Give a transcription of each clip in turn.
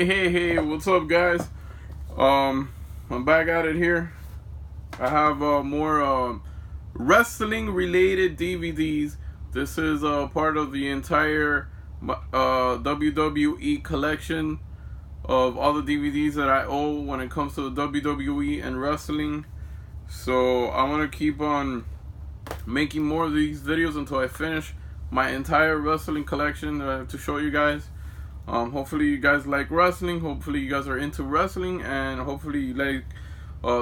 Hey, what's up, guys? I'm back at it here. I have more wrestling related DVDs. This is part of the entire WWE collection of all the DVDs that I own when it comes to the WWE and wrestling. So I want to keep on making more of these videos until I finish my entire wrestling collection that I have to show you guys. Hopefully you guys like wrestling. Hopefully you guys are into wrestling, and hopefully you like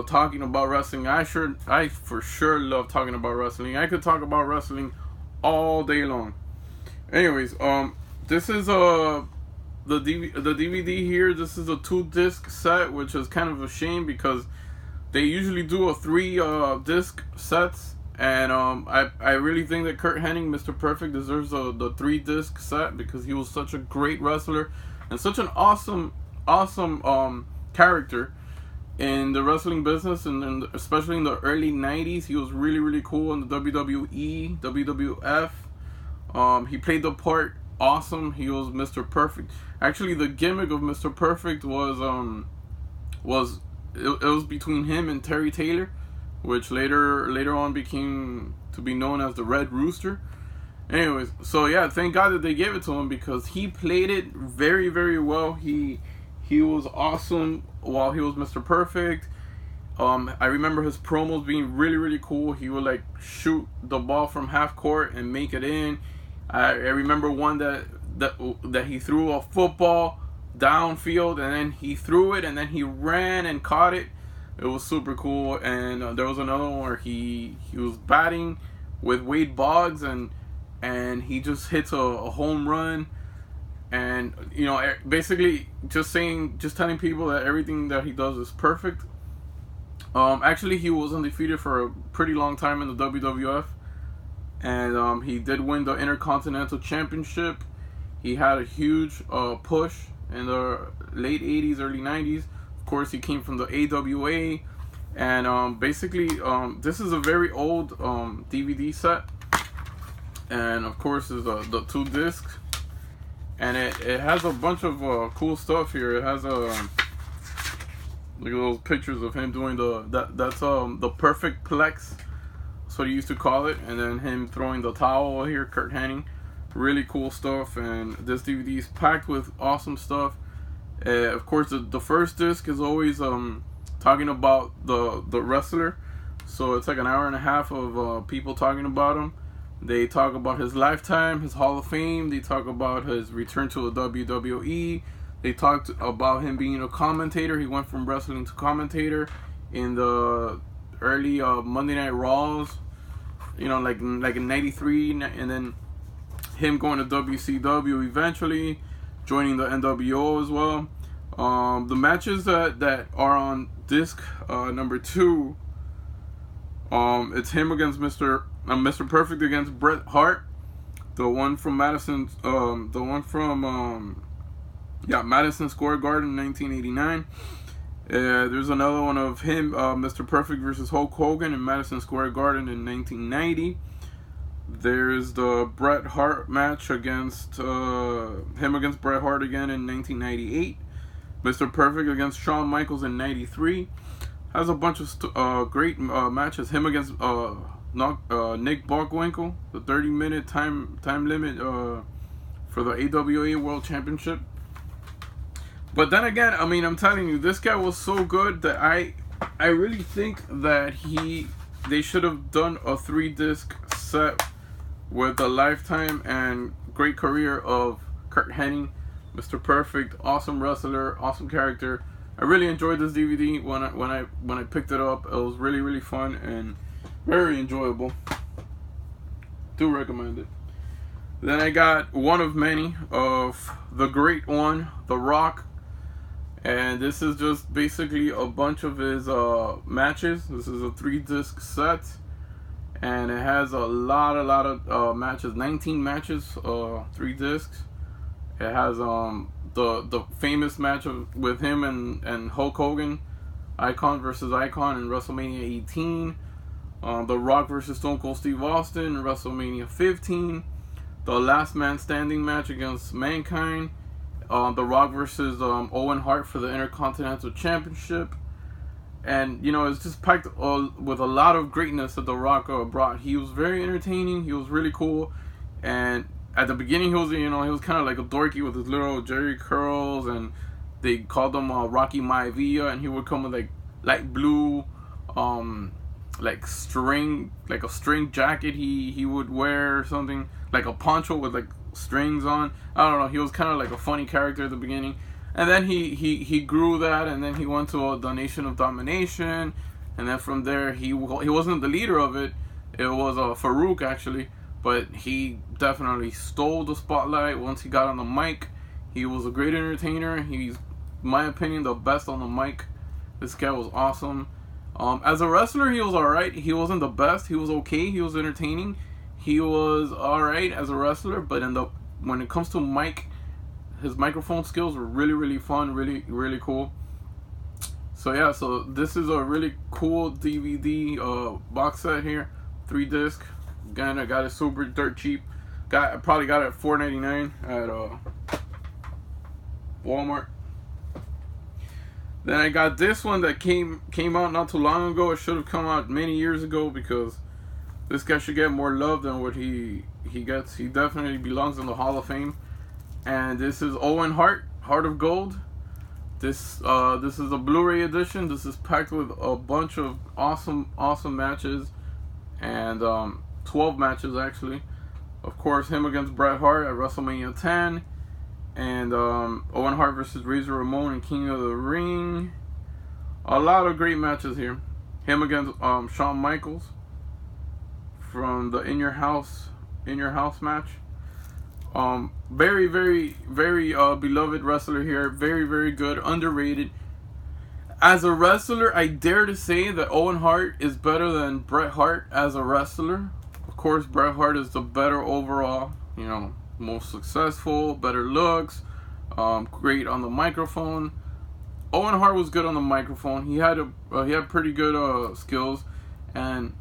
talking about wrestling. I for sure love talking about wrestling. I could talk about wrestling all day long. Anyways, this is the DVD here. This is a 2-disc set, which is kind of a shame because they usually do a 3 disc sets. And I really think that Curt Hennig, Mr. Perfect, deserves the 3-disc set because he was such a great wrestler and such an awesome character in the wrestling business, and especially in the early 90s. He was really cool in the WWE, WWF. He played the part awesome. He was Mr. Perfect. Actually, the gimmick of Mr. Perfect was between him and Terry Taylor, which later on became to be known as the Red Rooster. Anyways, so yeah, thank God that they gave it to him because he played it very well. He was awesome while he was Mr. Perfect. I remember his promos being really cool. He would like shoot the ball from half court and make it in. I remember one that he threw a football downfield and then he threw it and then he ran and caught it. It was super cool. And there was another one where he was batting with Wade Boggs and he just hits a home run, and you know, basically just telling people that everything that he does is perfect. Actually, he was undefeated for a pretty long time in the WWF, and he did win the Intercontinental Championship. He had a huge push in the late 80s, early 90s. Of course, he came from the AWA, and basically, this is a very old DVD set, and of course, is the 2 discs, and it has a bunch of cool stuff here. It has look at those pictures of him doing that's the perfect plex. That's what he used to call it, and then him throwing the towel here, Curt Hennig. Really cool stuff, and this DVD is packed with awesome stuff. Of course, the first disc is always talking about the wrestler, so it's like an hour and a half of people talking about him. They talk about his lifetime, his Hall of Fame. They talk about his return to the WWE. They talked about him being a commentator. He went from wrestling to commentator in the early Monday Night Raws, you know, like in '93, and then him going to WCW eventually, joining the NWO as well. The matches that are on disc number 2, it's him against Mr. Perfect against Bret Hart. The one from Madison Square Garden, 1989. There's another one of him, Mr. Perfect versus Hulk Hogan in Madison Square Garden in 1990. There's the Bret Hart match against him against Bret Hart again in 1998. Mr. Perfect against Shawn Michaels in 93. Has a bunch of great matches. Him against Nick Bockwinkel, the 30-minute time limit for the AWA World Championship. But then again, I mean, I'm telling you, this guy was so good that I really think that they should have done a 3-disc set with the lifetime and great career of Curt Hennig, Mr. Perfect, awesome wrestler, awesome character. I really enjoyed this DVD when I picked it up. It was really fun and very enjoyable. Do recommend it. Then I got one of many of the great one, The Rock, and this is just basically a bunch of his matches. This is a 3-disc set, and it has a lot of matches, 19 matches, 3 discs. It has the famous match with him and Hulk Hogan, Icon versus Icon in WrestleMania 18. The Rock versus Stone Cold Steve Austin in WrestleMania 15. The Last Man Standing match against Mankind The Rock versus Owen Hart for the Intercontinental Championship. And, it's just packed with a lot of greatness that The Rock brought. He was very entertaining. He was really cool. And at the beginning, he was kind of like a dorky with his little Jerry curls. And they called him Rocky Maivia. And he would come with, like, light blue, like a string jacket he would wear or something. Like a poncho with, like, strings on. I don't know. He was kind of like a funny character at the beginning. And then he grew that, and then he went to the Nation of Domination, and then from there he wasn't the leader of it. It was Farouk actually, but he definitely stole the spotlight once he got on the mic. He was a great entertainer. He's, in my opinion, the best on the mic. This guy was awesome. As a wrestler, he was alright. He wasn't the best. He was okay. He was entertaining. He was alright as a wrestler, but when it comes to mic, his microphone skills were really, really fun, really, really cool. So yeah, so this is a really cool DVD box set here, 3-disc. Again, I got it super dirt cheap. I probably got it at $4.99 at Walmart. Then I got this one that came out not too long ago. It should have come out many years ago because this guy should get more love than what he gets. He definitely belongs in the Hall of Fame. And this is Owen Hart, Heart of Gold. This is a Blu-ray edition. This is packed with a bunch of awesome matches, and 12 matches actually. Of course, him against Bret Hart at WrestleMania 10, and Owen Hart versus Razor Ramon and King of the Ring. A lot of great matches here. Him against Shawn Michaels from the In Your House match. Very, very, very beloved wrestler here. Very, very good. Underrated. As a wrestler, I dare to say that Owen Hart is better than Bret Hart as a wrestler. Of course, Bret Hart is the better overall, most successful, better looks, great on the microphone. Owen Hart was good on the microphone. He had pretty good skills, and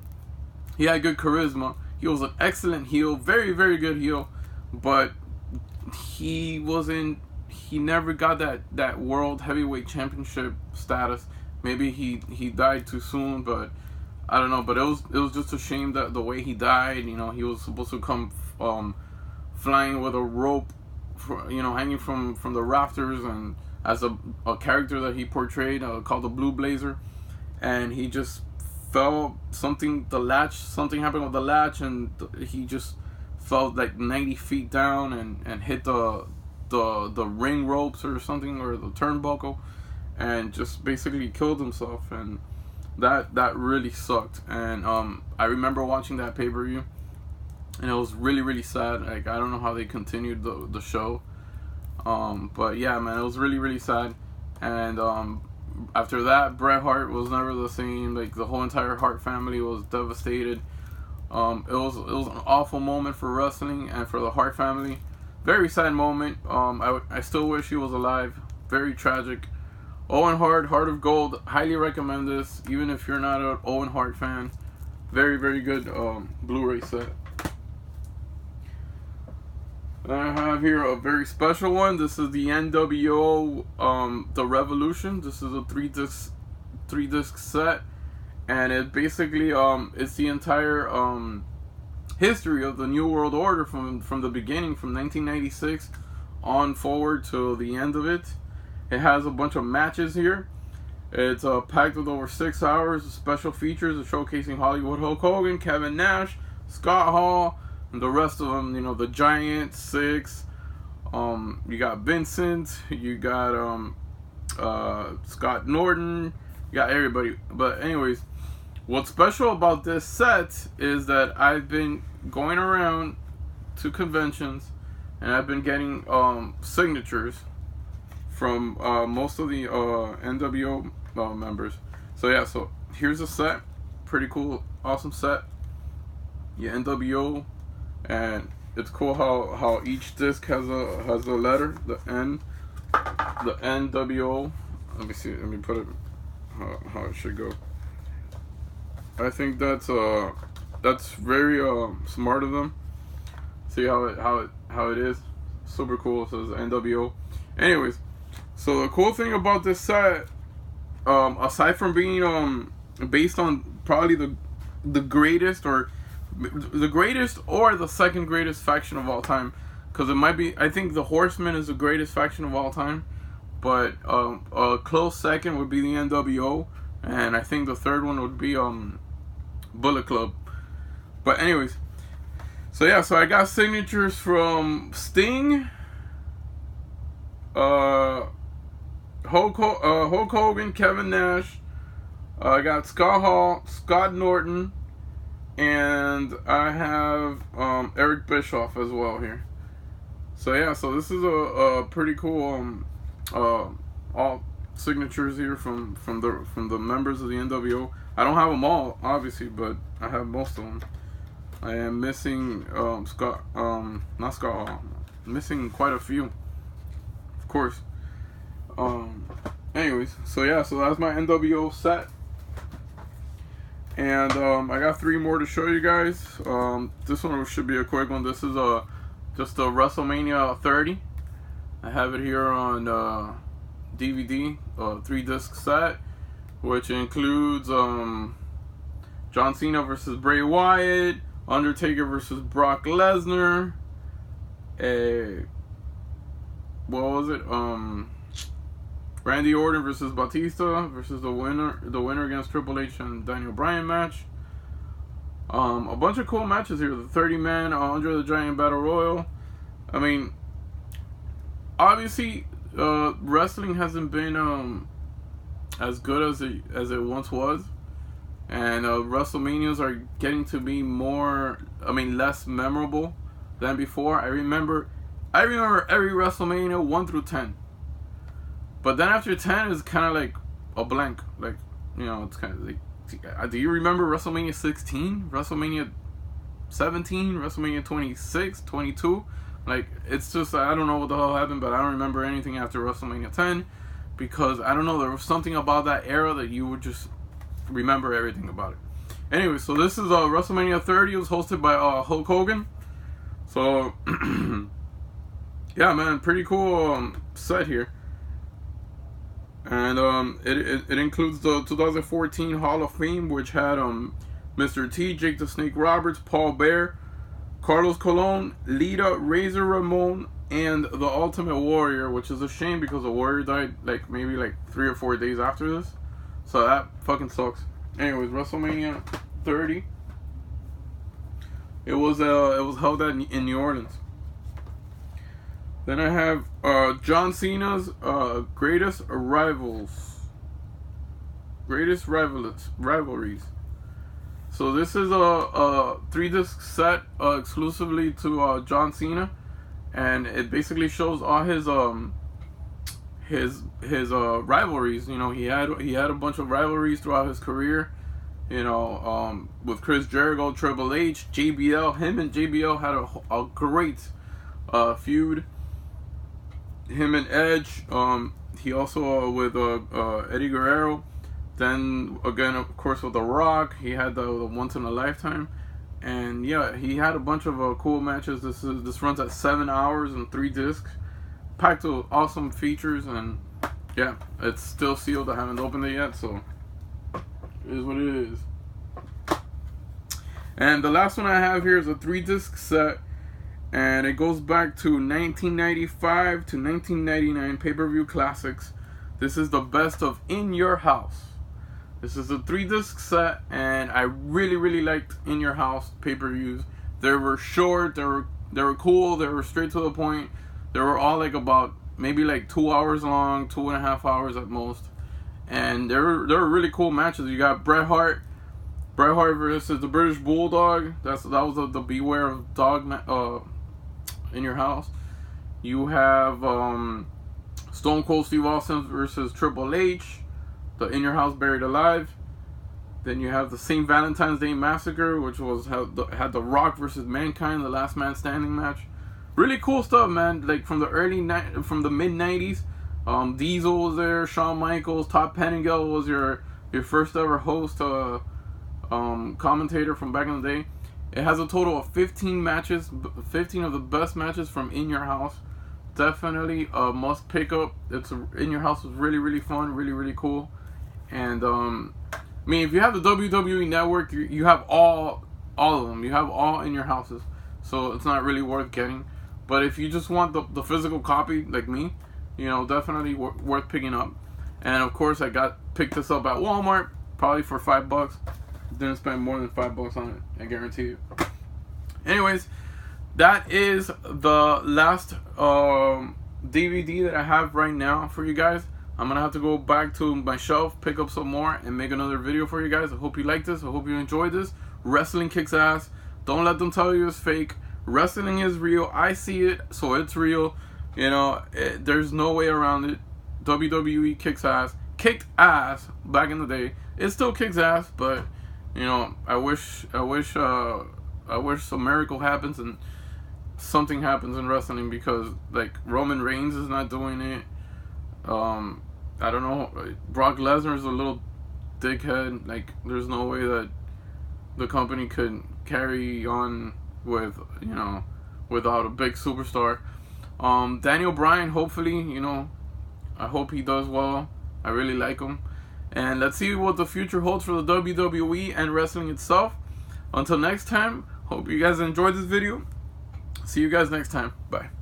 he had good charisma. He was an excellent heel, very, very good heel. But he never got that world heavyweight championship status. Maybe he died too soon, but I don't know. But it was just a shame that the way he died. He was supposed to come flying with a rope, hanging from the rafters, and as a character that he portrayed called the Blue Blazer, and he just fell. Something happened with the latch, and he just fell like 90 feet down and hit the ring ropes or something, or the turnbuckle, and just basically killed himself. And that really sucked. And I remember watching that pay-per-view, and it was really, really sad. Like, I don't know how they continued the show, but yeah, man, it was really, really sad. And after that, Bret Hart was never the same. Like, the whole entire Hart family was devastated. It was an awful moment for wrestling and for the Hart family. Very sad moment. I still wish he was alive. Very tragic. Owen Hart, Heart of Gold. Highly recommend this, even if you're not an Owen Hart fan. Very, very good Blu-ray set. And I have here a very special one. This is the NWO The Revolution. This is a 3-disc set. And it basically it's the entire history of the New World Order from the beginning, from 1996 on forward to the end of it. It has a bunch of matches here. It's packed with over 6 hours of special features showcasing Hollywood Hulk Hogan, Kevin Nash, Scott Hall, and the rest of them. The Giant, Six. You got Vincent. You got Scott Norton. You got everybody. But anyways, what's special about this set is that I've been going around to conventions, and I've been getting signatures from most of the NWO members. So yeah, so here's a set. Pretty cool, awesome set. Yeah, NWO, and it's cool how each disc has a letter, the N, the NWO. Let me see. Let me put it how it should go. I think that's very smart of them. See how it is. Super cool. It says NWO, Anyways, so the cool thing about this set, aside from being based on probably the greatest or the second greatest faction of all time, because it might be, I think the Horsemen is the greatest faction of all time, but a close second would be the NWO, and I think the third one would be Bullet Club. But anyways, so yeah, so I got signatures from Sting, Hulk Hogan, Kevin Nash. I got Scott Hall, Scott Norton, and I have Eric Bischoff as well here. So yeah, so this is a pretty cool all signatures here from the members of the NWO. I don't have them all, obviously, but I have most of them. I am missing not Scott Hall. I'm missing quite a few, of course. Anyways, so yeah, so that's my NWO set. And I got 3 more to show you guys. This one should be a quick one. This is just a WrestleMania 30. I have it here on DVD, 3-disc set, which includes John Cena versus Bray Wyatt, Undertaker versus Brock Lesnar, what was it? Randy Orton versus Batista versus the winner against Triple H and Daniel Bryan match. A bunch of cool matches here. The 30-man Andre the Giant Battle Royal. I mean, obviously, wrestling hasn't been as good as it once was, and WrestleManias are getting to be less memorable than before. I remember every WrestleMania 1 through 10. But then after 10 is kind of like a blank. Like, you know, it's kind of like, do you remember WrestleMania 16? WrestleMania 17? WrestleMania 26? 22? Like, it's just, I don't know what the hell happened, but I don't remember anything after WrestleMania 10. Because, I don't know, there was something about that era that you would just remember everything about it. Anyway, so this is WrestleMania 30. It was hosted by Hulk Hogan. So, yeah, man, pretty cool set here. And it includes the 2014 Hall of Fame, which had Mr. T, Jake the Snake Roberts, Paul Bear, Carlos Colon, Lita, Razor Ramon, and the Ultimate Warrior, which is a shame because the Warrior died maybe 3 or 4 days after this. So that fucking sucks. Anyways, WrestleMania 30. It was held in New Orleans. Then I have John Cena's greatest rivalries. So this is a 3-disc set exclusively to John Cena, and it basically shows all his rivalries. You know, he had a bunch of rivalries throughout his career. You know, with Chris Jericho, Triple H, JBL. Him and JBL had a great feud. Him and Edge. He also with Eddie Guerrero. Then again, of course, with The Rock, he had the Once in a Lifetime, and yeah, he had a bunch of cool matches. This runs at 7 hours and 3 discs, packed with awesome features, and yeah, it's still sealed. I haven't opened it yet, so it is what it is. And the last one I have here is a 3-disc set. And it goes back to 1995 to 1999 pay-per-view classics. This is the best of In Your House. This is a 3-disc set, and I really, really liked In Your House pay-per-views. They were short, they were cool, they were straight to the point. They were all about maybe 2 hours long, 2.5 hours at most. And they were really cool matches. You got Bret Hart versus the British Bulldog. That was the Beware of Dog In Your House. You have Stone Cold Steve Austin versus Triple H, the In Your House Buried Alive. Then you have the St. Valentine's Day Massacre, which had The Rock versus Mankind, the Last Man Standing match. Really cool stuff, man. From the mid '90s, Diesel was there, Shawn Michaels, Todd Pettengill was your first ever host, commentator from back in the day. It has a total of 15 matches, 15 of the best matches from In Your House. definitely a must pick up. It's in your house. It's really, really fun, really, really cool. And I mean, if you have the WWE Network, you have all of them. You have all in your houses, so it's not really worth getting. But if you just want the physical copy, like me, you know, definitely worth picking up. And of course, I picked this up at Walmart, probably for $5. Didn't spend more than $5 on it, I guarantee you. Anyways, that is the last DVD that I have right now for you guys. I'm gonna have to go back to my shelf, pick up some more, and make another video for you guys. I hope you like this. I hope you enjoyed this. Wrestling kicks ass. Don't let them tell you it's fake. Wrestling is real. I see it, so it's real. You know, there's no way around it. WWE kicks ass. Kicked ass back in the day. It still kicks ass, but you know, I wish some miracle happens and something happens in wrestling, because like Roman Reigns is not doing it. I don't know. Brock Lesnar is a little dickhead. Like, there's no way that the company could carry on with, you know, without a big superstar. Daniel Bryan, hopefully, you know, I hope he does well. I really like him. And let's see what the future holds for the WWE and wrestling itself. Until next time, hope you guys enjoyed this video. See you guys next time. Bye.